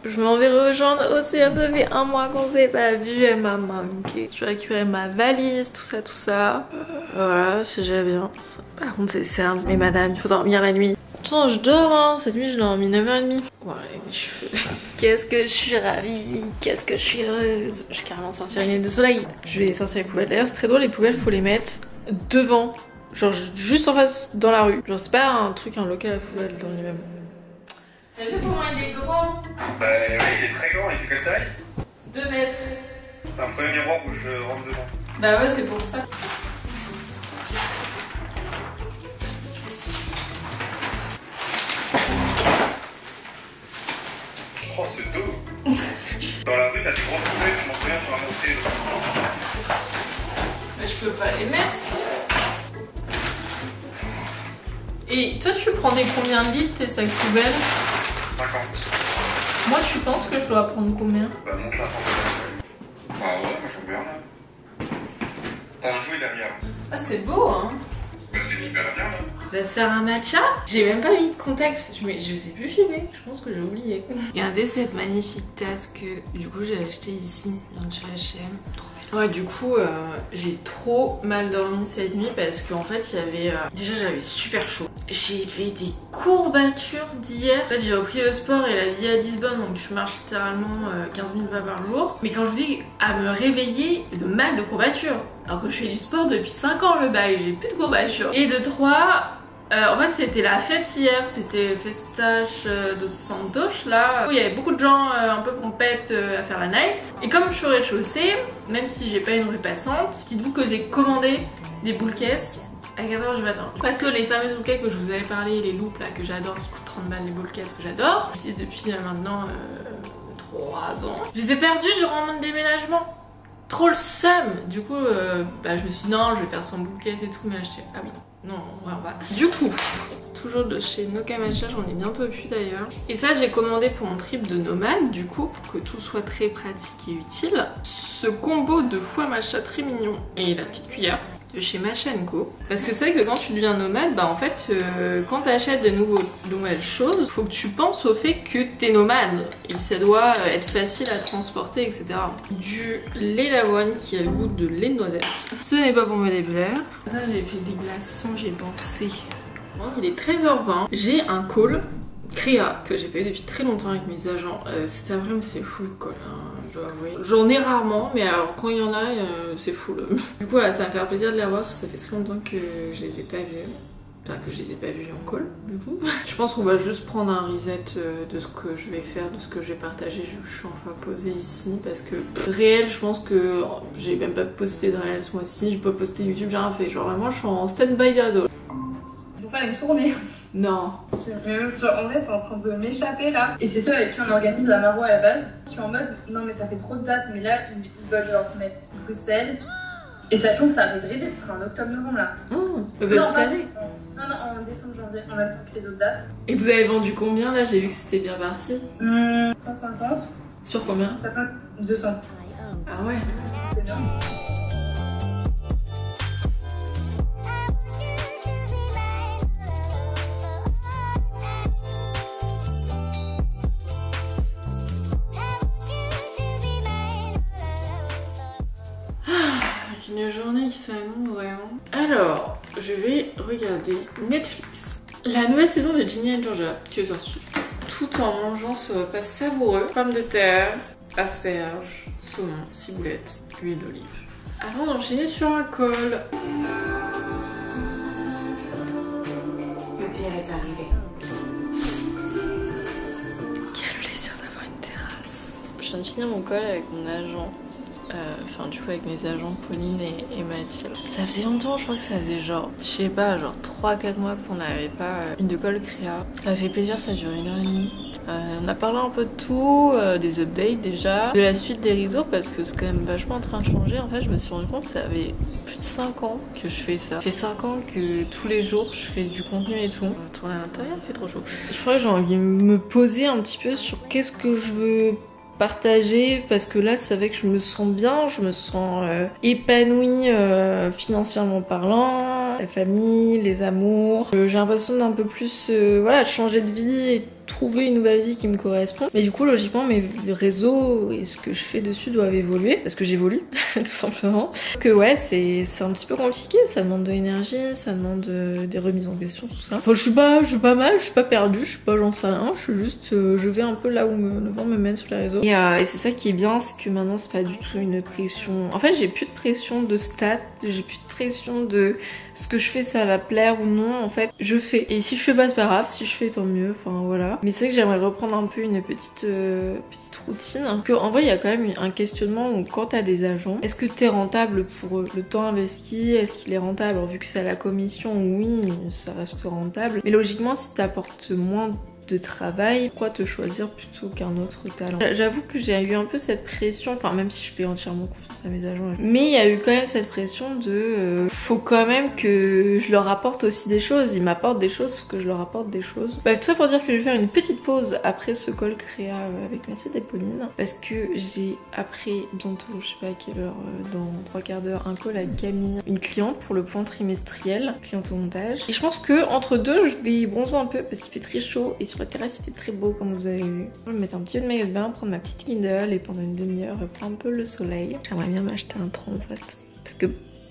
Je m'en vais rejoindre Océane, ça fait un mois qu'on s'est pas vu, elle m'a manqué. Je vais récupérer ma valise, tout ça, tout ça. Voilà, c'est déjà bien. Par contre c'est cernes, mais madame, il faut dormir la nuit. Putain, je dors hein, cette nuit je dors à 9h30. Voilà, mes cheveux. Qu'est-ce que je suis ravie, qu'est-ce que je suis heureuse. Je vais carrément sortir une lunette de soleil. Je vais sortir les poubelles. D'ailleurs c'est très drôle, les poubelles faut les mettre devant. Genre juste en face dans la rue. Genre c'est pas un truc, un local à poubelle dans l'immeuble. T'as vu comment il est grand? Bah oui, il est très grand, il fait quelle taille? 2 mètres. T'as un premier miroir où je rentre dedans. Bah ouais, c'est pour ça. Oh, c'est dos. Dans la rue, t'as des grosses poubelles, je m'en souviens, tu m'as montré. Mais je peux pas les mettre si. Et toi, tu prends des combien de litres tes sacs poubelles? 50. Moi, tu penses que je dois prendre combien? Bah, monte la porte. Bah, ouais, moi j'aime bien là. T'as un jouet derrière. Ah, c'est beau, hein? Bah, c'est hyper bien là. On va se faire un matcha. J'ai même pas mis de contexte. Je sais plus filmer. Je pense que j'ai oublié. Regardez cette magnifique tasse que du coup j'ai acheté ici. Vient de chez H&M. Trop belle. Ouais, du coup, j'ai trop mal dormi cette nuit parce qu'en fait, il y avait. Déjà, j'avais super chaud. J'ai fait des courbatures d'hier. En fait, j'ai repris le sport et la vie à Lisbonne, donc je marche littéralement 15 000 pas par jour. Mais quand je vous dis à me réveiller de mal de courbatures, alors que je fais du sport depuis 5 ans le bail, j'ai plus de courbatures. Et de 3, en fait c'était la fête hier, c'était Festache de Santos là. Il y avait beaucoup de gens un peu pompettes à faire la night. Et comme je suis au rez-de-chaussée, même si j'ai pas une rue passante, dites-vous que j'ai commandé des boules caisses à 4h du matin. Parce que les fameuses boules caisses que je vous avais parlé, les loupes là que j'adore, qui coûtent 30 balles, les boules caisses que j'adore, j'utilise depuis maintenant 3 ans. Je les ai perdues durant mon déménagement. Trop le seum. Du coup, je me suis dit non, je vais faire son bouquet et tout, mais acheter. Ah oui, non, on va. Du coup, toujours de chez Nokamacha, j'en ai bientôt plus d'ailleurs. Et ça, j'ai commandé pour mon trip de nomade, du coup, pour que tout soit très pratique et utile. Ce combo de foie matcha très mignon et la petite cuillère de chez Matcha & Co. Parce que c'est vrai que quand tu deviens nomade, en fait, quand tu achètes de nouvelles choses, faut que tu penses au fait que t'es nomade et ça doit être facile à transporter, etc. Du lait d'avoine qui a le goût de lait de noisette. Ce n'est pas pour me déplaire. Là, j'ai fait des glaçons, j'ai pensé. Il est 13h20. J'ai un call créa que j'ai payé depuis très longtemps avec mes agents. C'était vraiment, c'est full call, hein. J'en ai rarement, mais alors quand il y en a, c'est full. Du coup, ça va me faire plaisir de les revoir parce que ça fait très longtemps que je les ai pas vus. Enfin, que je les ai pas vus en call, du coup. Je pense qu'on va juste prendre un reset de ce que je vais faire, de ce que je vais partager. Je suis enfin posée ici parce que réel, je pense que j'ai même pas posté de réel ce mois-ci. Je peux poster YouTube, j'ai rien fait. Genre vraiment, je suis en stand-by des réseaux. Faut pas les tourner. Non. Genre, en fait, c'est en train de m'échapper là. Et c'est ceux avec qui on organise la Maro à la base. Je suis en mode, non mais ça fait trop de dates, mais là, ils veulent genre mettre Bruxelles. Et sachant que ça arriverait vite, ce sera en octobre-novembre là. Cette année. Non, en décembre-janvier, en même temps que les autres dates. Et vous avez vendu combien là? J'ai vu que c'était bien parti. 150. Sur combien? 200. Ah ouais. C'est bien. Une journée qui s'annonce vraiment. Alors, je vais regarder Netflix. La nouvelle saison de Ginny and Georgia qui est sortie. Tout en mangeant ce repas savoureux. Pommes de terre, asperges, saumon, ciboulette, huile d'olive. Avant d'enchaîner sur un col. Le pire est arrivé. Quel plaisir d'avoir une terrasse. Je viens de finir mon col avec mon agent. Enfin du coup avec mes agents Pauline et Mathilde. Ça faisait longtemps, je crois que ça faisait genre, je sais pas, genre 3-4 mois qu'on n'avait pas une de call créa. Ça fait plaisir, ça dure 1h30. On a parlé un peu de tout, des updates déjà, de la suite des réseaux parce que c'est quand même vachement en train de changer. En fait je me suis rendu compte que ça avait plus de 5 ans que je fais ça. Ça fait 5 ans que tous les jours je fais du contenu et tout. On va tourner à l'intérieur, il fait trop chaud. Je crois que j'ai envie de me poser un petit peu sur qu'est-ce que je veux partager parce que là c'est vrai que je me sens bien, je me sens épanouie financièrement parlant, la famille, les amours. J'ai l'impression d'un peu plus voilà, changer de vie et trouver une nouvelle vie qui me correspond. Mais du coup, logiquement, mes réseaux et ce que je fais dessus doivent évoluer parce que j'évolue, tout simplement. Que ouais, c'est un petit peu compliqué. Ça demande de l'énergie, ça demande des remises en question, tout ça. Enfin, je suis pas mal, je suis pas perdue, je suis pas j'en sais rien. Je suis juste, je vais un peu là où le vent me mène sur les réseaux. Et c'est ça qui est bien, c'est que maintenant c'est pas du tout une pression. En fait, j'ai plus de pression de stats, j'ai plus de pression de ce que je fais, ça va plaire ou non. En fait, je fais. Et si je fais pas, c'est pas grave. Si je fais, tant mieux. Enfin voilà. Mais c'est que j'aimerais reprendre un peu une petite routine. Parce qu'en vrai, il y a quand même un questionnement où quand t'as des agents, est-ce que t'es rentable pour le temps investi? Est-ce qu'il est rentable? Alors, vu que c'est à la commission, oui, ça reste rentable. Mais logiquement, si t'apportes moins de travail, pourquoi te choisir plutôt qu'un autre talent? J'avoue que j'ai eu un peu cette pression, enfin même si je fais entièrement confiance à mes agents, mais il y a eu quand même cette pression de faut quand même que je leur apporte aussi des choses, ils m'apportent des choses, que je leur apporte des choses. Bref, tout ça pour dire que je vais faire une petite pause après ce call créa avec Mathilde et Pauline, parce que j'ai après bientôt, je sais pas à quelle heure, dans 3 quarts d'heure, un call avec Camille, une cliente pour le point trimestriel, cliente au montage, et je pense que entre deux je vais bronzer un peu parce qu'il fait très chaud et sur la terrasse il fait très beau comme vous avez vu. Je vais me mettre un petit peu de maillot de bain, prendre ma petite Kindle et pendant une demi-heure prendre un peu le soleil. J'aimerais bien m'acheter un transat parce que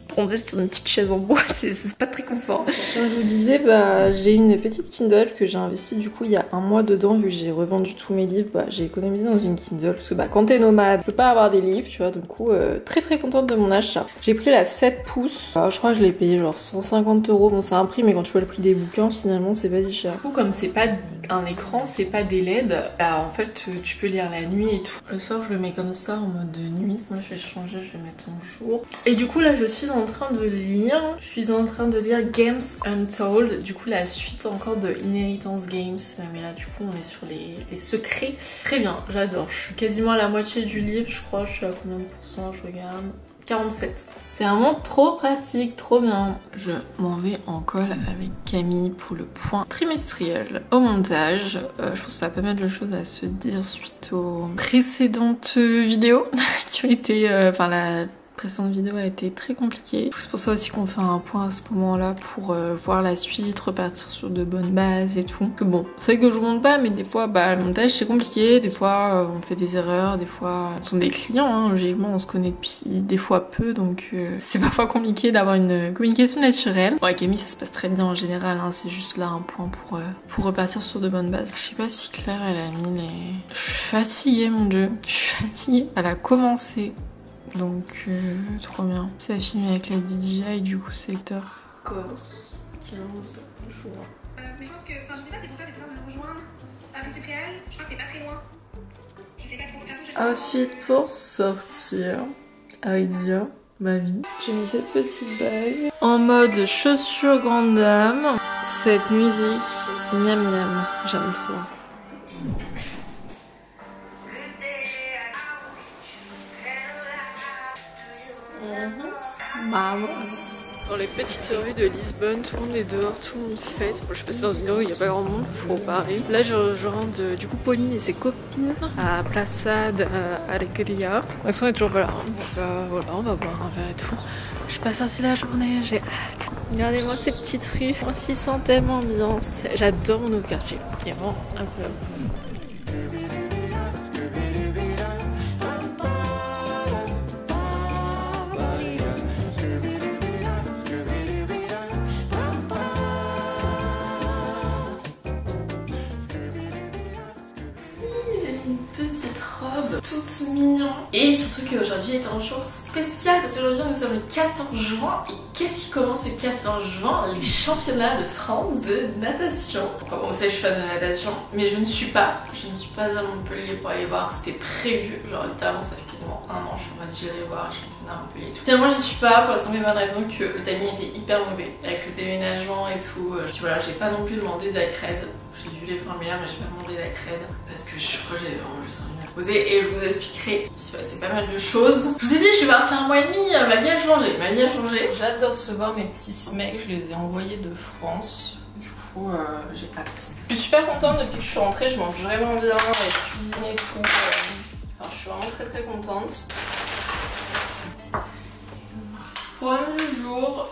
bronzer sur une petite chaise en bois c'est pas très confort. Comme je vous disais, bah, j'ai une petite Kindle que j'ai investie du coup il y a un mois dedans, vu que j'ai revendu tous mes livres, bah, j'ai économisé dans une Kindle parce que bah, quand t'es nomade, tu peux pas avoir des livres, tu vois, du coup très contente de mon achat. J'ai pris la 7 pouces, je crois que je l'ai payé genre 150 €, bon c'est un prix mais quand tu vois le prix des bouquins finalement c'est pas si cher. Du coup comme c'est pas un écran, c'est pas des LED, bah, en fait tu peux lire la nuit et tout. Le soir je le mets comme ça en mode de nuit, moi je vais changer, je vais mettre en jour. Et du coup là je suis en train de lire Games Untold, du coup la suite encore de Inheritance Games, mais là du coup on est sur les secrets. Très bien, j'adore, je suis quasiment à la moitié du livre, je crois, je suis à combien de pourcents, je regarde, 47. C'est vraiment trop pratique, trop bien. Je m'en vais en call avec Camille pour le point trimestriel au montage. Je pense que ça a pas mal de choses à se dire suite aux précédentes vidéos qui ont été... la précédente vidéo a été très compliquée. C'est pour ça aussi qu'on fait un point à ce moment-là pour voir la suite, repartir sur de bonnes bases et tout. Que bon, c'est vrai que je vous montre pas, mais des fois, bah, le montage c'est compliqué, des fois on fait des erreurs, des fois ce sont des clients, hein, logiquement on se connaît depuis des fois peu, donc c'est parfois compliqué d'avoir une communication naturelle. Bon, avec Camille ça se passe très bien en général, hein, c'est juste là un point pour repartir sur de bonnes bases. Je sais pas si Claire elle a mis les... Je suis fatiguée mon dieu, je suis fatiguée. Elle a commencé. Donc, trop bien. Ça a filmé avec la DJI, du coup, secteur Corse, 15 juin. Mais je pense que, enfin, je sais pas, c'est pour toi, t'as besoin de me rejoindre à Petit Réal. Je crois que t'es pas très loin. Je sais pas trop, de toute façon, Outfit pour sortir. Idea, ma vie. J'ai mis cette petite bague. En mode chaussures grande dame. Cette musique, miam miam, j'aime trop. Vamos. Dans les petites rues de Lisbonne, tout le monde est dehors, tout le monde fête. Je suis passée dans une rue où il n'y a pas grand monde pour Paris. Là, je rentre du coup Pauline et ses copines à Plaça Alegria. L'action est toujours pas là. Donc voilà, on va boire un verre et tout. Je suis pas sortie la journée, j'ai hâte. Regardez-moi ces petites rues, on s'y sent tellement bien. J'adore mon nouveau quartier, c'est vraiment incroyable. Toute mignon. Et surtout qu'aujourd'hui est un jour spécial parce qu'aujourd'hui nous sommes le 14 juin. Et qu'est-ce qui commence le 14 juin? Les championnats de France de natation. Enfin, bon, vous savez, je suis fan de natation, mais je ne suis pas à Montpellier pour aller voir. C'était prévu, genre littéralement ça fait quasiment un an. Je suis en mode j'irai voir les championnats à Montpellier et tout. Finalement j'y suis pas pour la simple et bonne raison que le timing était hyper mauvais avec le déménagement et tout. Voilà, j'ai pas non plus demandé d'accred. J'ai vu les formulaires mais j'ai pas demandé d'accred parce que je crois que j'avais vraiment juste envie de me poser et je vous expliquerai. Il s'est passé pas mal de choses. Je vous ai dit, je suis partie un mois et demi, ma vie a changé, J'adore recevoir mes petits smecks, je les ai envoyés de France. Du coup, j'ai hâte. Je suis super contente depuis que je suis rentrée, je mange vraiment bien, j'ai cuisiné et tout. Enfin, je suis vraiment très contente. Programme du jour,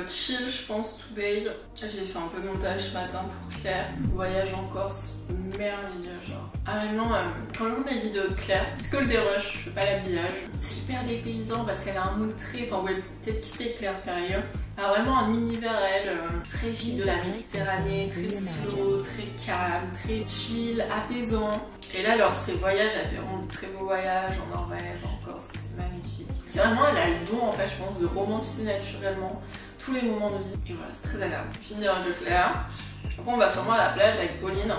chill je pense today. J'ai fait un peu de montage ce matin pour Claire. Voyage en Corse, merveilleux genre. Ah vraiment, quand je vois mes vidéos de Claire, School des Rush, je fais pas l'habillage. C'est hyper dépaysant parce qu'elle a un mood très, enfin ouais, peut-être qui c'est Claire Perrier. Elle a vraiment un univers elle, très fille de la Méditerranée, très slow, très calme, très chill, apaisant. Et là lors de ses voyages, elle fait vraiment de très beaux voyages en Norvège, en Corse, c'est magnifique. Vraiment elle a le don en fait je pense de romantiser naturellement tous les moments de vie. Et voilà c'est très agréable. Fini de Claire. Après on va sûrement à la plage avec Pauline.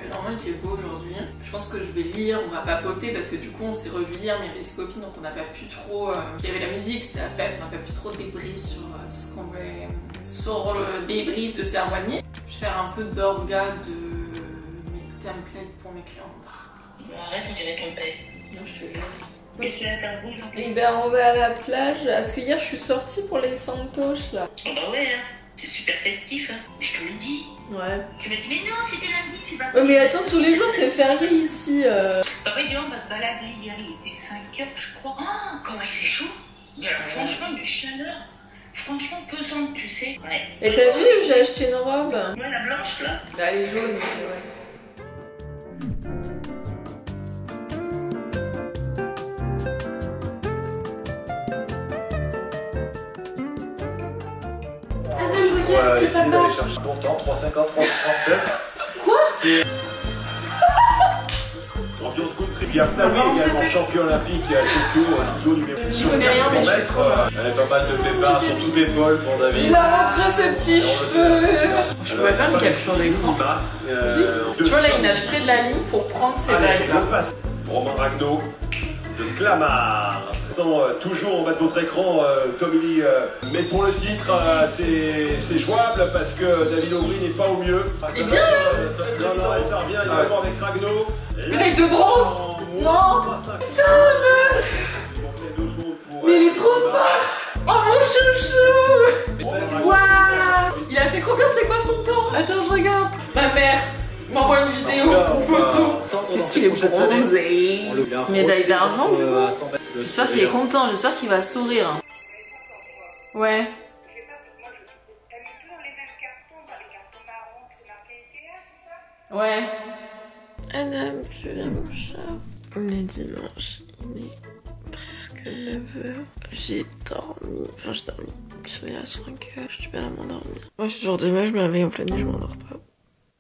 Normalement il fait beau aujourd'hui. Je pense que je vais lire, on va papoter parce que du coup on s'est revu hier mais il y avait ses copines donc on n'a pas pu trop... il y avait la musique, c'était la fête, on n'a pas pu trop débrief sur ce qu'on voulait... sur le débrief de cérémonie. Je vais faire un peu d'orga de mes templates pour mes clients. Bon, arrête, on dirait ton père. Non je suis jeune. Mais je suis là, t'as rouge. Et ben on va à la plage, parce que hier je suis sortie pour les Santoches là. Oh bah ouais, hein. C'est super festif, hein. Je te le dis. Ouais. Tu m'as dit, mais non, c'était lundi, tu vas. Ouais mais attends, tous les jours c'est férié ici. Bah oui, on va se balader. Hier il était 5h, je crois. Oh, comment il fait chaud. Il y a franchement une chaleur. Franchement pesante, tu sais. Ouais. Et t'as vu, j'ai acheté une robe. Ouais, la blanche là. Bah elle est jaune, ouais. Voilà, essayer d'aller chercher longtemps, 3,50, 3,37. Quoi? C'est... Ambiance country. Biaftaoui, également champion olympique à Tokyo, numéro Je connais rien, mais 100 mètres. Elle a pas mal de pépins sur tout épaule pour David. Il a montré ses petits cheveux. Je pourrais faire une capture d'écran. Tu vois là, il nage près de la ligne pour prendre ses vagues là. Romain Ragno de Clamart. Toujours en bas de votre écran, Tommy, mais pour le titre, c'est jouable parce que David Aubry n'est pas au mieux. Et bien non, ça revient évidemment avec Ragno. Médaille de bronze. Non. Mais il est trop fort. Oh mon chouchou. Waouh. Il a fait combien, c'est quoi son temps? Attends, je regarde. Ma mère m'envoie une vidéo, une photo. Qu'est-ce qu'il est bronzé. Médaille d'argent du coup. J'espère qu'il est content, j'espère qu'il va sourire. Ouais. Ouais. Adam, je viens mon chat. On est dimanche, il est presque 9h. J'ai dormi, enfin j'ai dormi. Je suis à 5h, je suis pas à m'endormir. Moi je suis genre demain, je me réveille en pleine nuit, je m'endors pas.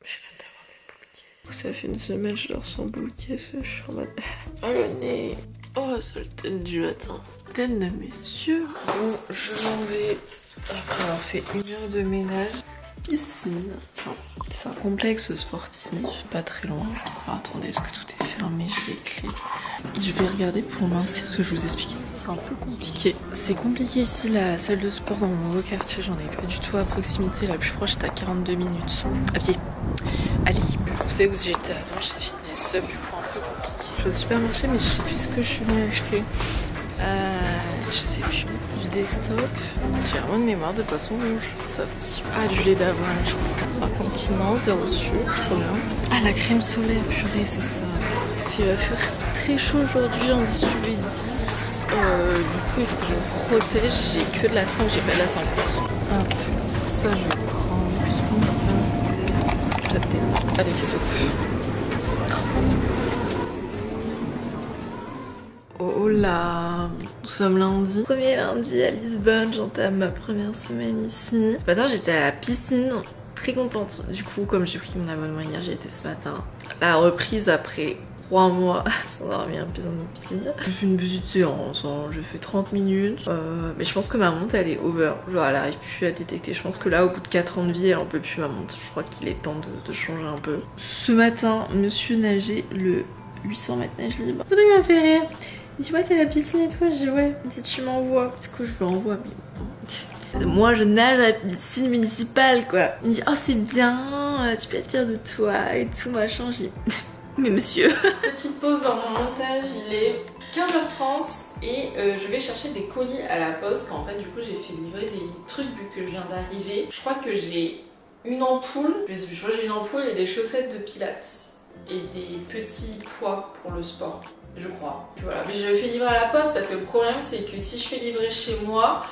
J'ai hâte d'avoir mes bouquets. Ça fait une semaine, je dors sans bouquet, je suis en mode... Oh le nez. Oh la seule tête du matin. Telle de mes yeux. Bon, je m'en vais après avoir fait 1 heure de ménage. Piscine. Enfin, c'est un complexe sportif, pas très loin. Alors attendez, est-ce que tout est fermé? J'ai les clés. Je vais regarder pour mincir ce que je vous explique. C'est un peu compliqué. C'est compliqué ici, la salle de sport dans mon nouveau quartier. J'en ai pas du tout à proximité. La plus proche est à 42 minutes. À pied. Allez, vous savez où j'étais avant? Chez Fitness Hub, du coup un peu compliqué. Je vais au supermarché, mais je sais plus ce que je suis venue acheter. Je sais plus. Du desktop. J'ai vraiment une mémoire de poisson rouge. C'est pas possible. Ah, du lait d'avoine, je crois. Incontinent, 0 sucre, trop bien. Ah, la crème solaire, purée, c'est ça. Parce qu'il va faire très chaud aujourd'hui, en 10 UV 10. Du coup, il faut que je me protège. J'ai que de la 30, j'ai pas de la 5%. Ça, je vais prendre. Plus prendre ça. C'est pas tellement. Allez, soupe. Oh là, nous sommes lundi. Premier lundi à Lisbonne, j'entame ma première semaine ici. Ce matin j'étais à la piscine, très contente. Du coup, comme j'ai pris mon abonnement hier, j'ai été ce matin. La reprise après 3 mois sans dormir dans une piscine. J'ai fait une petite séance, hein. J'ai fait 30 minutes. Mais je pense que ma montre elle est over. Genre elle arrive plus à détecter. Je pense que là au bout de 4 ans de vie elle en peut plus ma montre. Je crois qu'il est temps de changer un peu. Ce matin, monsieur nageait le 800 mètres nage libre. Ça m'a fait rire. Il dit ouais t'es à la piscine et tout, je dis ouais, si tu m'envoies. Du coup je lui envoie mais... Moi je nage à la piscine municipale quoi. Il me dit oh c'est bien, tu peux être fière de toi et tout machin. J'ai dit mais monsieur. Petite pause dans mon montage, il est 15h30 et je vais chercher des colis à la poste quand en fait du coup j'ai fait livrer des trucs vu que je viens d'arriver. Je crois que j'ai une ampoule, je crois que j'ai une ampoule et des chaussettes de pilates et des petits poids pour le sport. Je crois. Voilà. Mais je fais livrer à la poste parce que le problème c'est que si je fais livrer chez moi,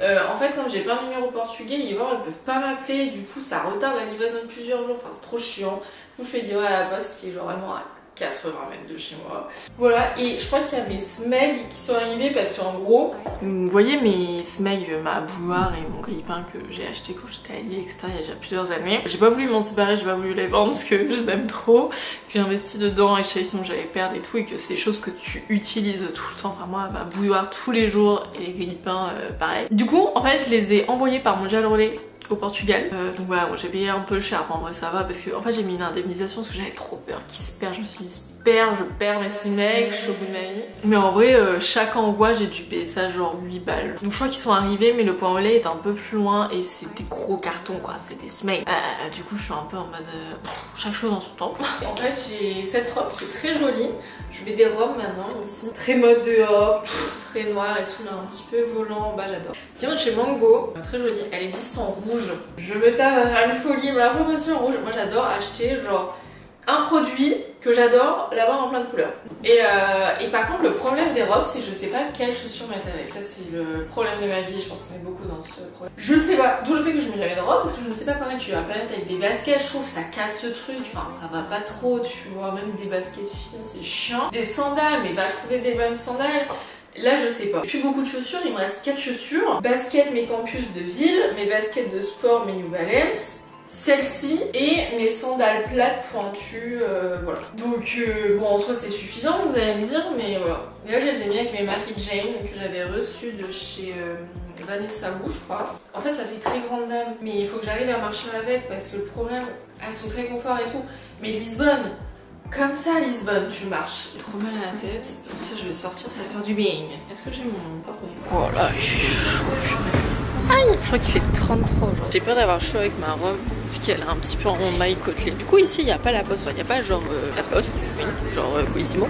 En fait, comme j'ai pas un numéro portugais, ils peuvent pas m'appeler, du coup ça retarde la livraison de plusieurs jours, enfin c'est trop chiant. Du coup je fais livrer à la poste qui est genre vraiment à 80 mètres de chez moi. Voilà, et je crois qu'il y a mes smegs qui sont arrivés parce qu'en gros, vous voyez mes smegs, ma bouilloire et mon grille-pain que j'ai acheté quand j'étais à Lille, etc. il y a déjà plusieurs années. J'ai pas voulu m'en séparer, j'ai pas voulu les vendre parce que je les aime trop. J'ai investi dedans et je savais sinon j'allais perdre et tout, et que c'est des choses que tu utilises tout le temps. Enfin moi, ma bouilloire tous les jours et les grille-pains pareil. Du coup, en fait, je les ai envoyés par Mondial Relais au Portugal. Donc voilà, bon, j'ai payé un peu cher, bon, en vrai ça va parce que en fait j'ai mis une indemnisation parce que j'avais trop peur qu'ils se perdent. Je me suis dit je perds mes 6 mecs, je suis au bout de ma vie. Mais en vrai, chaque envoi j'ai dû payer ça genre 8 balles. Donc je crois qu'ils sont arrivés, mais le point relais est un peu plus loin et c'est des gros cartons quoi, c'est des smegs. Du coup je suis un peu en mode chaque chose en son temps. En fait j'ai cette robe qui est très jolie. Je mets des robes maintenant ici, très mode dehors, très noir et tout, là, un petit peu volant en bas, j'adore. Qui vient de chez Mango, très jolie, elle existe en rouge. Je me tape à une folie, mais la première fois en rouge. Moi j'adore acheter genre un produit que j'adore, l'avoir en plein de couleurs. Et par contre le problème des robes, c'est que je sais pas quelles chaussures mettre avec. Ça c'est le problème de ma vie, je pense qu'on est beaucoup dans ce problème. Je ne sais pas, d'où le fait que je mets jamais de robe, parce que je ne sais pas quand tu vas pas mettre avec des baskets, je trouve que ça casse ce truc, enfin ça va pas trop, tu vois, même des baskets fines c'est chiant. Des sandales, mais va trouver des bonnes sandales. Là je sais pas. Plus beaucoup de chaussures, il me reste 4 chaussures. Baskets mes campus de ville, mes baskets de sport mes New Balance, celle-ci et mes sandales plates pointues, voilà. Donc bon en soi c'est suffisant vous allez me dire, mais voilà. Et là je les ai mis avec mes Mary Jane que j'avais reçues de chez Vanessa Wu je crois. En fait ça fait très grande dame, mais il faut que j'arrive à marcher avec parce que le problème, elles sont très confort et tout. Mais Lisbonne, comme ça Lisbonne, tu marches. J'ai trop mal à la tête, donc ça je vais sortir, ça va faire du bien. Est-ce que j'ai mon porte-monnaie? Voilà, il fait chaud. Aïe, je crois qu'il fait 33 aujourd'hui. J'ai peur d'avoir chaud avec ma robe vu qu'elle a un petit peu en maille côtelée. Du coup ici il n'y a pas la poste, il n'y a pas genre la poste, oui, genre Colissimo.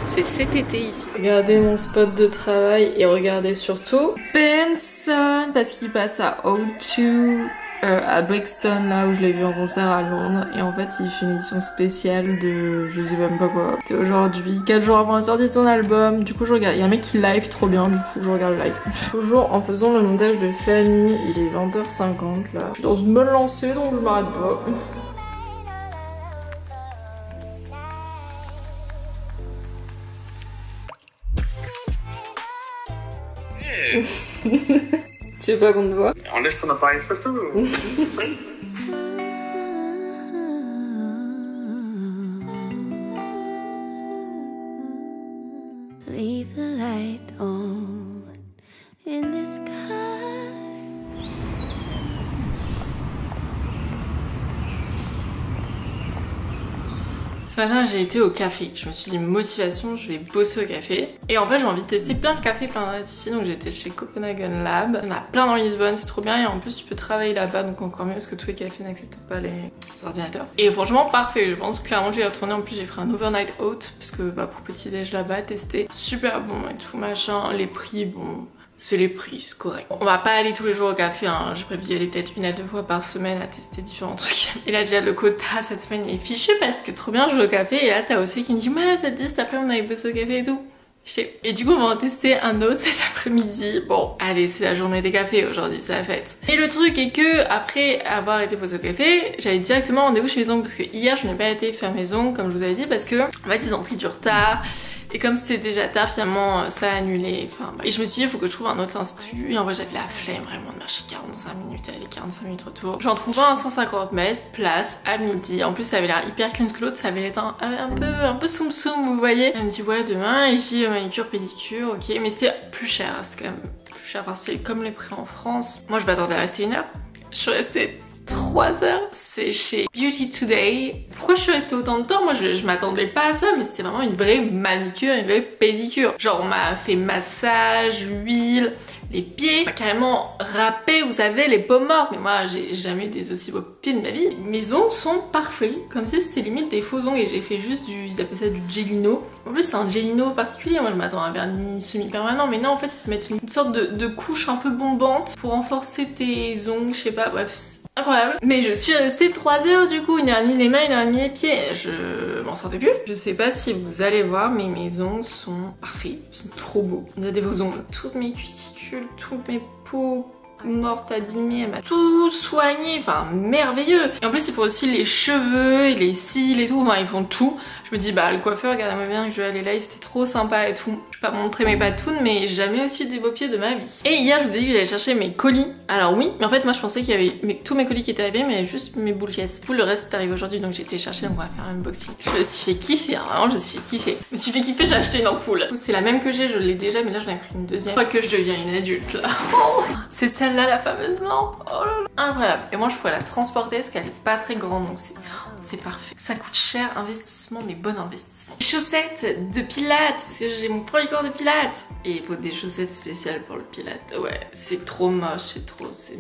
C'est cet été ici. Regardez mon spot de travail et regardez surtout Benson parce qu'il passe à O2 à Brixton, là où je l'ai vu en concert à Londres, et en fait il fait une édition spéciale de je sais même pas quoi. C'était aujourd'hui, 4 jours avant la sortie de son album. Du coup je regarde, il y a un mec qui live trop bien, du coup je regarde le live. Toujours en faisant le montage de Fanny, il est 20h50 là. Je suis dans une bonne lancée donc je m'arrête pas. Tu veux pas qu'on te voit? Enlève ton appareil photo. Leave the light on in the sky. Ce matin j'ai été au café, je me suis dit motivation, je vais bosser au café. Et en fait j'ai envie de tester plein de cafés, plein d'adresses ici, donc j'ai été chez Copenhagen Lab. Il y en a plein dans Lisbonne, c'est trop bien, et en plus tu peux travailler là-bas, donc encore mieux parce que tous les cafés n'acceptent pas les ordinateurs. Et franchement parfait, je pense clairement que je vais y retourner. En plus j'ai pris un overnight oat, parce que bah, pour petit déj là-bas, tester super bon et tout machin, les prix bon... C'est les prix, c'est correct. On va pas aller tous les jours au café, hein. J'ai prévu d'y aller peut-être 1 à 2 fois par semaine à tester différents trucs. Et là déjà le quota cette semaine il est fichu parce que trop bien je vais au café, et là t'as aussi qui me dit ouais ça te dit cet après on avait bossé au café et tout. Et du coup on va en tester un autre cet après-midi. Bon allez c'est la journée des cafés aujourd'hui, c'est la fête. Et le truc est que après avoir été posé au café, j'avais directement rendez-vous chez les ongles parce que hier je n'ai pas été faire mes ongles comme je vous avais dit parce que en fait ils ont pris du retard. Et comme c'était déjà tard, finalement, ça a annulé. Enfin, bah. Et je me suis dit, il faut que je trouve un autre institut. Et en vrai, j'avais la flemme vraiment de marcher 45 minutes, aller 45 minutes retour. J'en trouve un à 150 mètres, place, à midi. En plus, ça avait l'air hyper clean, que l'autre, ça avait l'air un peu soum soum, vous voyez. Elle me dit, ouais, demain, ici, manicure, pédicure, ok. Mais c'était plus cher, c'était quand même plus cher. Enfin, c'était comme les prix en France. Moi, je m'attendais à rester 1 heure. Je suis restée 3 heures, c'est chez Beauty Today. Pourquoi je suis restée autant de temps? Moi je m'attendais pas à ça, mais c'était vraiment une vraie manucure, une vraie pédicure. Genre on m'a fait massage, huile, les pieds, carrément râpé, vous savez, les peaux mortes. Mais moi j'ai jamais eu des aussi beaux pieds de ma vie. Mes ongles sont parfaits, comme si c'était limite des faux ongles, et j'ai fait juste ils appellent ça du gelino. En plus c'est un gelino particulier, moi je m'attends à un vernis semi-permanent, mais non en fait ils te mettent une sorte de couche un peu bombante pour renforcer tes ongles, je sais pas, bref. Incroyable. Mais je suis restée 3 heures du coup, 1h30 les mains, 1h30 les pieds. Je m'en sortais plus. Je sais pas si vous allez voir, mais mes ongles sont parfaits. Ils sont trop beaux. Regardez vos ongles. Toutes mes cuticules, toutes mes peaux morte, abîmée, elle m'a tout soigné, enfin merveilleux. Et en plus ils font aussi les cheveux et les cils et tout, enfin ils font tout. Je me dis bah le coiffeur, regardez-moi bien que je vais aller là, c'était trop sympa et tout. Je vais pas montrer mes patounes mais j'ai jamais aussi des beaux pieds de ma vie. Et hier je vous ai dit que j'allais chercher mes colis. Alors oui, mais en fait moi je pensais qu'il y avait tous mes colis qui étaient arrivés mais juste mes boules caisses. Tout le reste est arrivé aujourd'hui donc j'ai été chercher, donc on va faire un unboxing. Je me suis fait kiffer, vraiment je me suis fait kiffer. Je me suis fait kiffer, j'ai acheté une ampoule. C'est la même que j'ai, je l'ai déjà mais là j'en ai pris une deuxième. Je crois que je deviens une adulte là. Oh, c'est celle-là la fameuse lampe. Oh là là. Incroyable. Et moi je pourrais la transporter parce qu'elle est pas très grande donc c'est parfait. Ça coûte cher, investissement, mais bon investissement. Chaussettes de pilates, parce que j'ai mon premier cours de pilates. Et il faut des chaussettes spéciales pour le pilates. Ouais, c'est trop moche,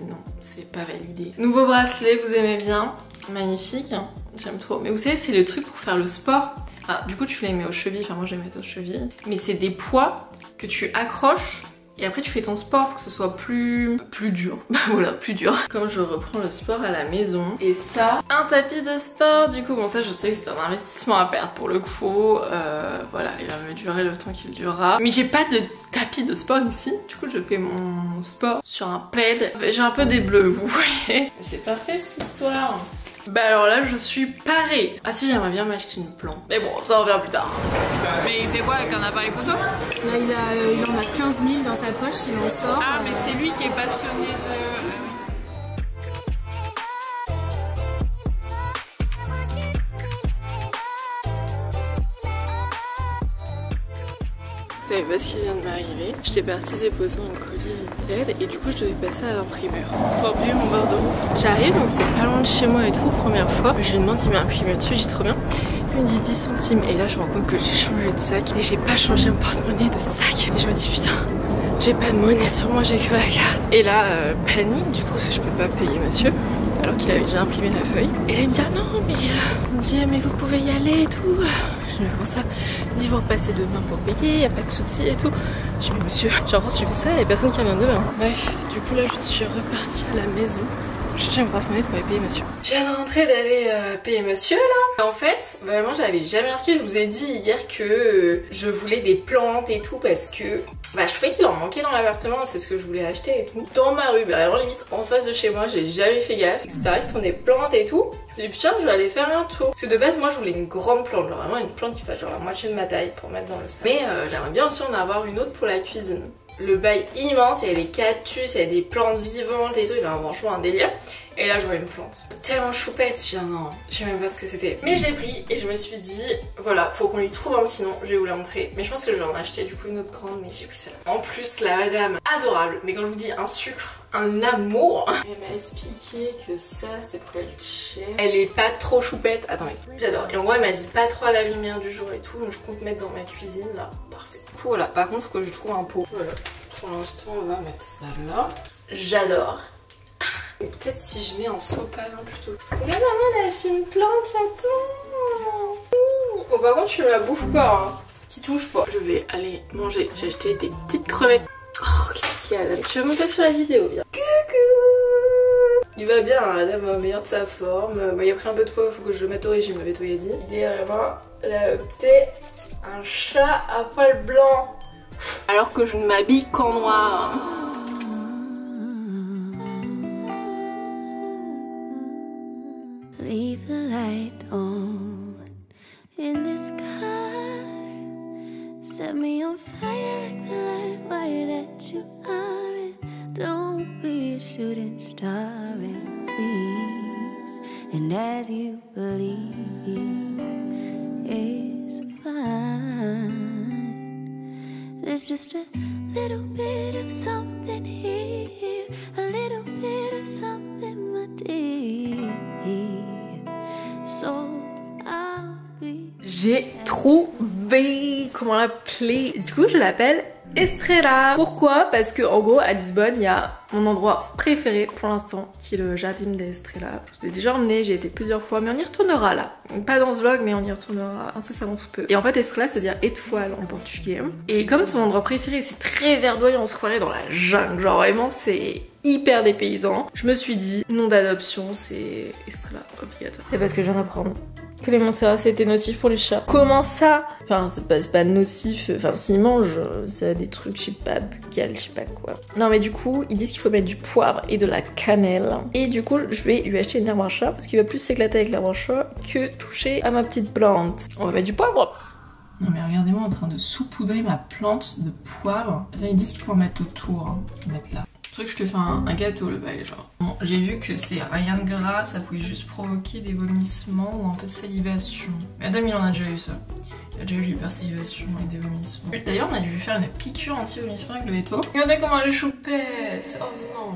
non, c'est pas validé. Nouveau bracelet, vous aimez bien? Magnifique, hein. J'aime trop. Mais vous savez, c'est le truc pour faire le sport. Ah, du coup, tu les mets aux chevilles, enfin moi je les mets aux chevilles. Mais c'est des poids que tu accroches. Et après tu fais ton sport pour que ce soit plus dur. Voilà, plus dur. Comme je reprends le sport à la maison. Et ça, un tapis de sport. Du coup, bon ça je sais que c'est un investissement à perdre pour le coup. Voilà, il va me durer le temps qu'il durera. Mais j'ai pas de tapis de sport ici. Du coup je fais mon sport sur un plaid. J'ai un peu des bleus, vous voyez. C'est parfait cette histoire. Bah alors là je suis parée. Ah si, j'aimerais bien m'acheter une plante. Mais bon, ça on verra plus tard. Mais il fait quoi avec un appareil photo? Là il en a 15 000 dans sa poche, il en sort. Ah mais c'est lui qui est passionné de... Vous savez pas ce qui vient de m'arriver. J'étais partie déposer mon colis Vinted et du coup je devais passer à l'imprimeur pour imprimer mon Bordeaux. J'arrive donc c'est pas loin de chez moi et tout, première fois. Je lui demande, il m'a imprimé dessus, j'ai trop bien. Il me dit 10 centimes et là je me rends compte que j'ai changé de sac et j'ai pas changé mon porte-monnaie de sac. Et je me dis putain, j'ai pas de monnaie sur moi, j'ai que la carte. Et là panique du coup parce que je peux pas payer monsieur. Alors qu'il avait déjà imprimé la feuille. Et là il me dit ah non mais il me dit mais vous pouvez y aller et tout. Je me dis comment ça? Il me dit vous repassez demain pour payer, y a pas de souci et tout. Je dis mais monsieur, genre tu fais ça, y a personne qui revient demain. Bref, du coup là je suis repartie à la maison. Je cherche mon porte-monnaie pour aller payer monsieur. Je viens de rentrer d'aller payer monsieur là. En fait, vraiment j'avais jamais remarqué, je vous ai dit hier que je voulais des plantes et tout parce que bah, je trouvais qu'il en manquait dans l'appartement, c'est ce que je voulais acheter et tout. Dans ma rue, bah, vraiment limite en face de chez moi, j'ai jamais fait gaffe, etc. Ils font des plantes et tout. J'ai dit putain, je vais aller faire un tour. Parce que de base, moi je voulais une grande plante, genre vraiment une plante qui fasse genre la moitié de ma taille pour mettre dans le sac. Mais j'aimerais bien aussi en avoir une autre pour la cuisine. Le bail immense, il y a des cactus, il y a des plantes vivantes et tout, il y a franchement un délire. Et là je vois une plante tellement choupette, je dis non, je sais même pas ce que c'était. Mais je l'ai pris et je me suis dit, voilà, faut qu'on lui trouve un petit nom, je vais vous la montrer. Mais je pense que je vais en acheter du coup une autre grande, mais j'ai pris celle-là. En plus la madame adorable, mais quand je vous dis un sucre, un amour. Elle m'a expliqué que ça c'était pour elle cher. Elle est pas trop choupette, attendez, j'adore. Et en gros elle m'a dit pas trop à la lumière du jour et tout, donc je compte mettre dans ma cuisine là, parfait. Du coup voilà, par contre faut que je trouve un pot. Voilà, pour l'instant on va mettre ça là. J'adore. Peut-être si je mets un sopalin plutôt. Regarde maman, elle a acheté une plante, j'attends. Bon par contre tu me la bouffes pas, hein. Tu touches pas. Je vais aller manger. J'ai acheté des petites crevettes. Oh qu'est-ce qu'il y a là? Je vais monter sur la vidéo, viens. Coucou. Il va bien, hein, Adam va meilleur de sa forme. Bon, il a pris un peu de fois, il faut que je le mette au régime, m'avait dit. Il est vraiment adopté un chat à poil blanc. Alors que je ne m'habille qu'en noir. Leave the light on in this car. Set me on fire like the light wire that you are. And don't be a shooting star, and please. And as you believe, it's fine. There's just a little bit of something here, a little bit of something, my dear. J'ai trouvé comment l'appeler. Du coup je l'appelle Estrella. Pourquoi? Parce que en gros à Lisbonne il y a mon endroit préféré pour l'instant qui est le Jardim da Estrela. Je vous ai déjà emmené, j'ai été plusieurs fois, mais on y retournera là. Pas dans ce vlog mais on y retournera incessamment sous peu. Et en fait Estrela se dit étoile en portugais. Et comme c'est mon endroit préféré, c'est très verdoyant, on se croirait dans la jungle. Genre vraiment c'est hyper dépaysant. Je me suis dit, nom d'adoption, c'est Estrella, obligatoire. C'est parce que je viens d'apprendre que les Montserrat c'était nocif pour les chats. Comment ça? Enfin, c'est pas nocif, enfin s'ils mangent, ça a des trucs, je sais pas, buccales, je sais pas quoi. Non mais du coup, ils disent qu'il faut mettre du poivre et de la cannelle. Et du coup, je vais lui acheter une herbe à chat parce qu'il va plus s'éclater avec l'herbe à chat que toucher à ma petite plante. On va mettre du poivre. Non mais regardez-moi en train de saupoudrer ma plante de poivre. Enfin, ils disent qu'il faut en mettre autour, hein. Mettre là. Le truc, je te fais un gâteau le bail, genre. Bon, j'ai vu que c'était rien de gras, ça pouvait juste provoquer des vomissements ou un peu de salivation. Mais Adam, il en a déjà eu ça. Il a déjà eu l'hypersalivation et des vomissements. D'ailleurs, on a dû lui faire une piqûre anti-vomissement avec le veto. Regardez comment elle est choupette. Oh non.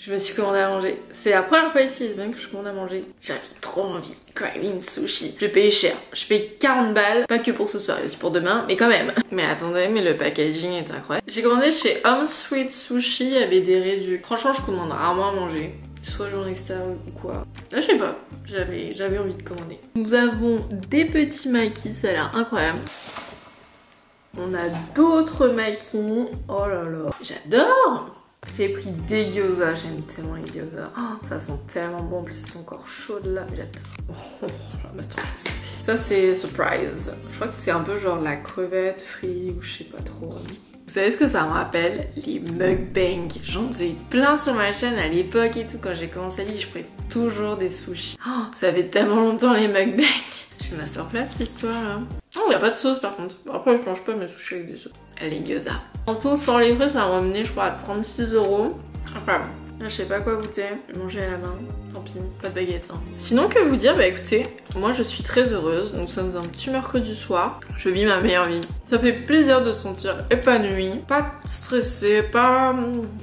Je me suis commandé à manger. C'est la première fois ici, même que je commande à manger. J'avais trop envie de craving sushi. Je paye cher. Je paye 40 balles. Pas que pour ce soir, aussi pour demain, mais quand même. Mais attendez, mais le packaging est incroyable. J'ai commandé chez Home Sweet Sushi, il y avait des réduits. Franchement, je commande rarement à manger. Soit journée extérieure ou quoi. Là, je sais pas. J'avais envie de commander. Nous avons des petits maquis, ça a l'air incroyable. On a d'autres maquis. Oh là là. J'adore! J'ai pris des gyoza, j'aime tellement les gyoza. Oh, ça sent tellement bon, en plus elles sont encore chaudes là, mais j'adore. Oh, la masterclass. Ça c'est surprise. Je crois que c'est un peu genre la crevette frite ou je sais pas trop. Vous savez ce que ça me rappelle? Les mukbangs. J'en faisais plein sur ma chaîne à l'époque et tout. Quand j'ai commencé à lire, je prenais toujours des sushis. Oh, ça fait tellement longtemps les mukbangs. C'est une masterclass cette histoire là. Oh, il n'y a pas de sauce par contre. Après, je mange pas mes sushis avec des sauces. Les gyoza. En tout, sans les frais, ça m'a remené, je crois, à 36 €. Enfin, je sais pas quoi goûter. Je vais manger à la main. Tant pis, pas de baguette. Hein. Sinon, que vous dire? Bah écoutez, moi je suis très heureuse. Nous sommes un petit mercredi soir. Je vis ma meilleure vie. Ça fait plaisir de se sentir épanouie. Pas stressée, pas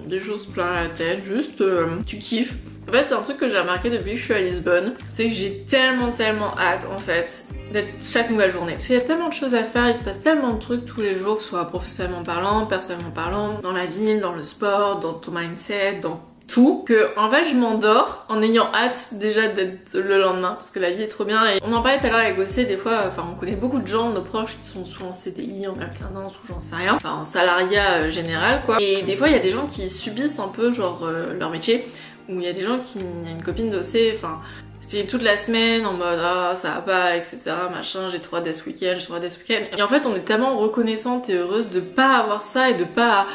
des choses plein la tête. Juste, tu kiffes. En fait, un truc que j'ai remarqué depuis que je suis à Lisbonne, c'est que j'ai tellement hâte en fait d'être chaque nouvelle journée. Parce qu'il y a tellement de choses à faire, il se passe tellement de trucs tous les jours, que ce soit professionnellement parlant, personnellement parlant, dans la ville, dans le sport, dans ton mindset, dans tout, que en fait je m'endors en ayant hâte déjà d'être le lendemain, parce que la vie est trop bien. Et on en parlait tout à l'heure avec Gossé, des fois, enfin on connaît beaucoup de gens, nos proches qui sont soit en CDI, en alternance ou j'en sais rien, enfin en salariat général quoi. Et des fois il y a des gens qui subissent un peu genre leur métier, où il y a des gens qui, il y a une copine d'Ossé, enfin fait toute la semaine en mode ah ça va pas, etc. machin, j'ai trop hâte d'être ce week-end, j'ai trop hâte d'être ce week-end. Et en fait on est tellement reconnaissante et heureuse de pas avoir ça et de pas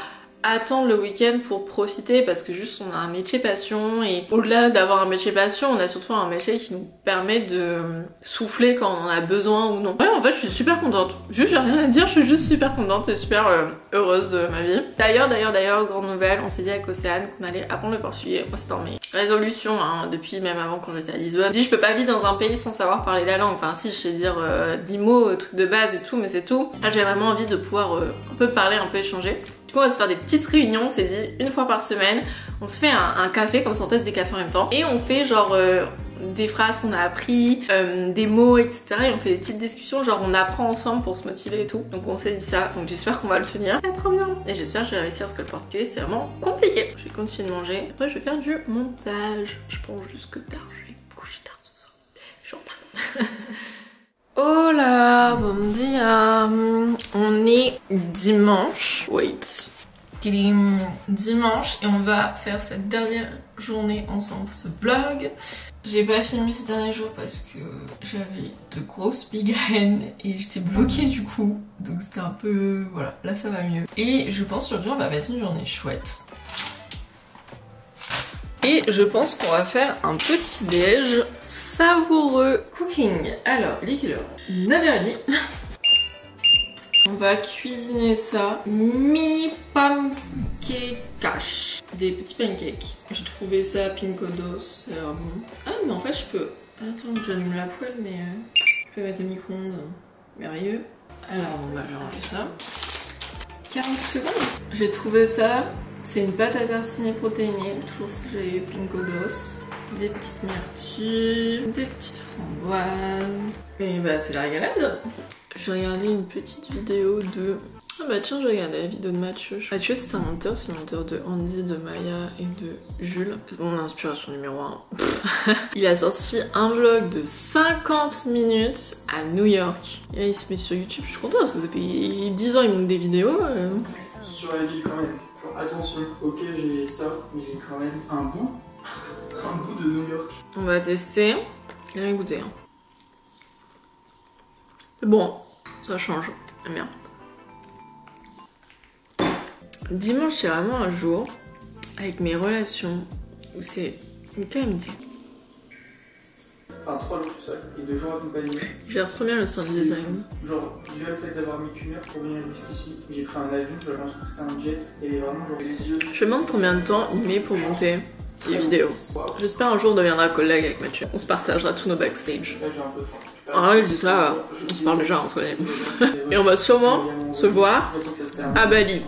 attendre le week-end pour profiter, parce que juste on a un métier passion, et au-delà d'avoir un métier passion, on a surtout un métier qui nous permet de souffler quand on en a besoin ou non. Ouais, en fait je suis super contente, juste j'ai rien à dire, je suis juste super contente et super heureuse de ma vie. D'ailleurs, grande nouvelle, on s'est dit avec Océane qu'on allait apprendre le portugais. Moi c'était dans mes résolutions hein, depuis même avant quand j'étais à Lisbonne. Je dis je peux pas vivre dans un pays sans savoir parler la langue, enfin si je sais dire 10 mots, trucs de base et tout, mais c'est tout. Là j'ai vraiment envie de pouvoir un peu parler, un peu échanger. Du coup on va se faire des petites réunions, on s'est dit une fois par semaine, on se fait un café, comme ça on teste des cafés en même temps, et on fait genre des phrases qu'on a appris, des mots, etc. Et on fait des petites discussions, genre on apprend ensemble pour se motiver et tout. Donc on s'est dit ça, donc j'espère qu'on va le tenir. Ah, trop bien. Et j'espère que je vais réussir, parce que le portugais c'est vraiment compliqué. Je vais continuer de manger, après je vais faire du montage. Je pense jusque tard, je vais me coucher tard ce soir. Je suis en retard. Oh là, bon dia. On est dimanche. Wait. Dimanche, et on va faire cette dernière journée ensemble, ce vlog. J'ai pas filmé ces derniers jours parce que j'avais de grosses migraines et j'étais bloquée du coup. Donc c'était un peu... voilà, là ça va mieux. Et je pense qu'aujourd'hui on va passer une journée chouette. Et je pense qu'on va faire un petit déj savoureux. Cooking. Alors, il est quelle heure? 9h30. On va cuisiner ça. Mini pancake. Des petits pancakes. J'ai trouvé ça pinkodos, ça a l'air bon. Ah mais en fait je peux... Attends, j'allume la poêle mais... je peux mettre au micro-ondes. Merveilleux. Alors on va ranger ça. 40 secondes. J'ai trouvé ça. C'est une pâte à tartiner protéinée. Toujours j'ai pinkodos. Des petites myrtilles. Des petites framboises. Et bah c'est la régalade. Je vais regarder une petite vidéo de... Ah bah tiens, j'ai regardé la vidéo de Mathieu. Mathieu c'est un monteur, c'est le monteur de Andy, de Maya et de Jules. C'est mon inspiration numéro 1. Il a sorti un vlog de 50 minutes à New York. Et là il se met sur YouTube, je suis contente parce que ça fait 10 ans il monte des vidéos. Sur la ville quand même. Genre, attention, ok j'ai ça, mais j'ai quand même un bout de New York. On va tester. J'ai rien goûté. Hein. C'est bon, ça change. J'aime bien. Dimanche, c'est vraiment un jour avec mes relations où c'est une calamité. Enfin 3 jours tout seul et 2 jours accompagné. Je gère trop bien le sound design. Genre déjà le fait d'avoir mis qu'une heure pour venir jusqu'ici, j'ai pris un avion, j'avais l'impression que c'était un jet et vraiment genre les yeux. Je me demande combien de temps il met pour monter les vidéos. J'espère un jour on deviendra collègue avec Mathieu. On se partagera tous nos backstage. Là j'ai un peu faim. Ah je dis ça, on se parle déjà, on se connaît. Et on va sûrement se voir à Bali.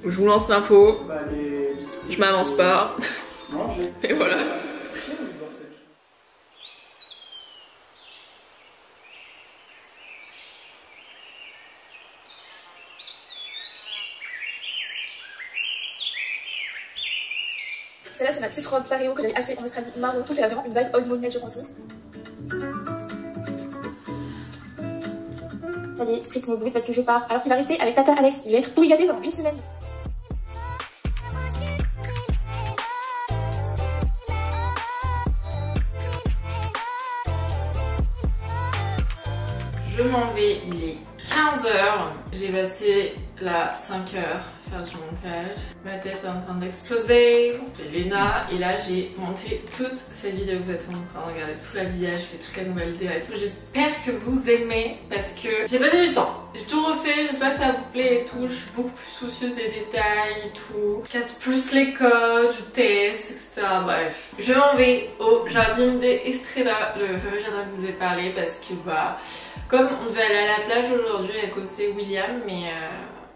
Je vous lance l'info, je m'avance pas. Et voilà. Celle-là, c'est ma petite robe Pareo que j'avais achetée en Australie, marron. Je trouve qu'elle a vraiment une vibe old money nature aussi. Ça y est, Spritz me brûle parce que je pars. Alors qu'il va rester avec Tata Alex. Il va être tout rigadé pendant une semaine. Je m'en vais, il est 15h. J'ai passé là 5 heures faire du montage. Ma tête est en train d'exploser. J'ai Léna et là j'ai monté toute cette vidéo que vous êtes en train de regarder, tout l'habillage, j'ai fait toute la nouvelle idée et tout. J'espère que vous aimez parce que j'ai passé du temps. J'ai tout refait, j'espère que ça vous plaît et tout. Je suis beaucoup plus soucieuse des détails et tout. Je casse plus les codes, je teste, etc. Bref. Je m'en vais au jardin des Estrella, le fameux jardin que je vous ai parlé parce que bah comme on devait aller à la plage aujourd'hui avec Ossé William, mais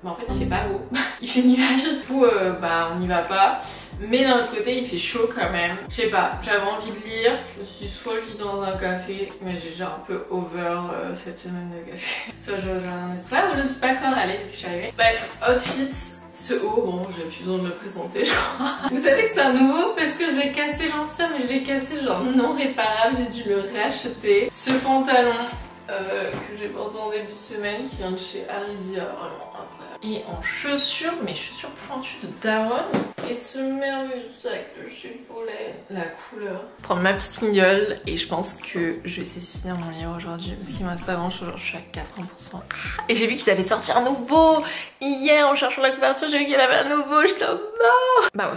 en fait il fait pas beau, il fait nuage, du coup bah on n'y va pas. Mais d'un autre côté il fait chaud quand même. Je sais pas, j'avais envie de lire, je me suis dit soit je lis dans un café, mais j'ai déjà un peu over cette semaine de café. Soit je vais au jardin d'Estrella où je ne suis pas encore allée depuis que je suis arrivée. Bref, outfit, ce haut, bon j'ai plus besoin de le présenter je crois. Vous savez que c'est un nouveau parce que j'ai cassé l'ancien, mais je l'ai cassé genre non réparable, j'ai dû le racheter. Ce pantalon que j'ai porté en début de semaine qui vient de chez Aridia, vraiment incroyable. Et en chaussures, mes chaussures pointues de Daron. Et ce merveilleux sac de chez Paulet, la couleur. Prendre ma petite Kindle et je pense que je vais essayer de finir mon livre aujourd'hui parce qu'il me reste pas grand chose, je suis à 80%. Et j'ai vu qu'ils avaient sorti un nouveau hier en cherchant la couverture, j'ai vu qu'il y avait un nouveau, j'étais en non. Bah ouais.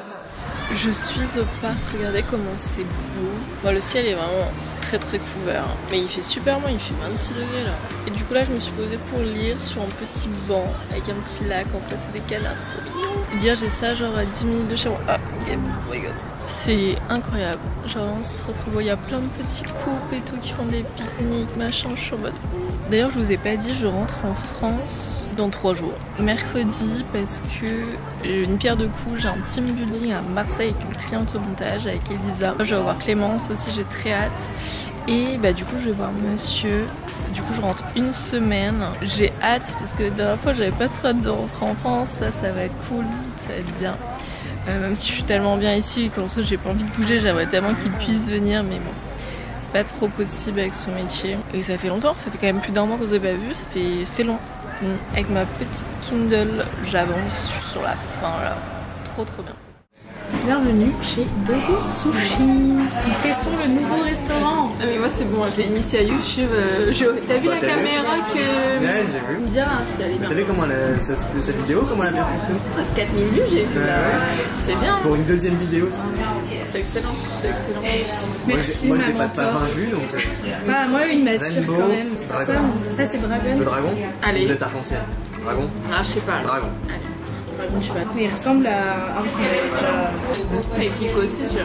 Je suis au parc, regardez comment c'est beau. Bon, le ciel est vraiment très couvert, mais il fait super bon, il fait 26 degrés là. Et du coup là je me suis posée pour lire sur un petit banc avec un petit lac en face des canards, c'est trop mignon. Et dire j'ai ça genre à 10 minutes de chez moi. Ah, oh my god. C'est incroyable, genre c'est trop beau, il y a plein de petits couples et tout qui font des pique-niques, machin, je suis en mode... D'ailleurs je vous ai pas dit, je rentre en France dans 3 jours. Mercredi parce que une pierre de coups, j'ai un team building à Marseille avec une cliente au montage, avec Elisa. Je vais voir Clémence aussi, j'ai très hâte. Et bah du coup je vais voir monsieur. Du coup je rentre une semaine. J'ai hâte parce que la dernière fois j'avais pas trop hâte de rentrer en France. Ça va être cool, ça va être bien. Même si je suis tellement bien ici et qu'en soi j'ai pas envie de bouger, j'aimerais tellement qu'il puisse venir, mais bon, c'est pas trop possible avec son métier. Et ça fait longtemps, ça fait quand même plus d'un mois qu'on s'est pas vu, ça fait long. Avec ma petite Kindle, j'avance, je suis sur la fin là, trop bien. Bienvenue chez Dozo Sushi. Nous testons le nouveau restaurant. Ah mais moi c'est bon, j'ai initié à YouTube. T'as vu la caméra que... Ouais, j'ai vu. Bien, si elle est bien. T'as vu comment cette vidéo, comment elle a bien fonctionné? Presque 4000 vues j'ai vu là. C'est bien. Pour une deuxième vidéo aussi. C'est excellent, c'est excellent. Merci, moi je dépasse pas 20 vues donc... Ah, moi il m'attire quand même. Dragon. Ça c'est Dragon. Le dragon. Allez. Vous êtes arc-en-ciel. Dragon. Ah je sais pas. Dragon. Allez. Dragon, je sais pas. Mais il ressemble à un petit... Et Pico aussi, tu vois.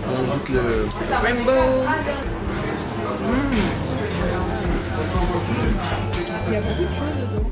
On goûte le... Rainbow. Il y a beaucoup de choses dedans.